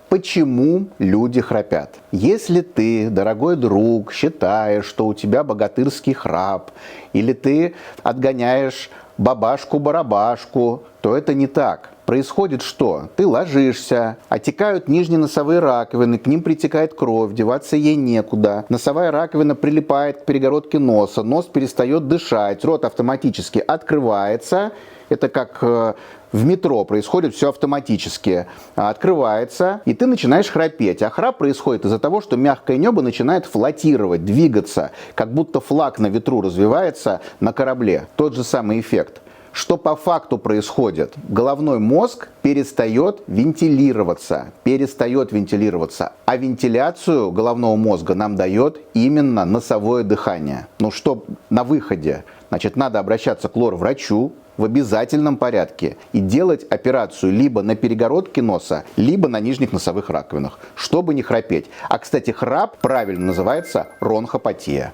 Почему люди храпят? Если ты, дорогой друг, считаешь, что у тебя богатырский храп, или ты отгоняешь бабашку-барабашку, то это не так. Происходит что? Ты ложишься, отекают нижние носовые раковины, к ним притекает кровь, деваться ей некуда. Носовая раковина прилипает к перегородке носа, нос перестает дышать, рот автоматически открывается. Это как в метро происходит все автоматически. Открывается, и ты начинаешь храпеть. А храп происходит из-за того, что мягкое небо начинает флотировать, двигаться, как будто флаг на ветру развивается на корабле. Тот же самый эффект. Что по факту происходит? Головной мозг перестает вентилироваться, а вентиляцию головного мозга нам дает именно носовое дыхание. Ну что на выходе? Значит, надо обращаться к лор-врачу в обязательном порядке и делать операцию либо на перегородке носа, либо на нижних носовых раковинах, чтобы не храпеть. А, кстати, храп правильно называется ронхопатия.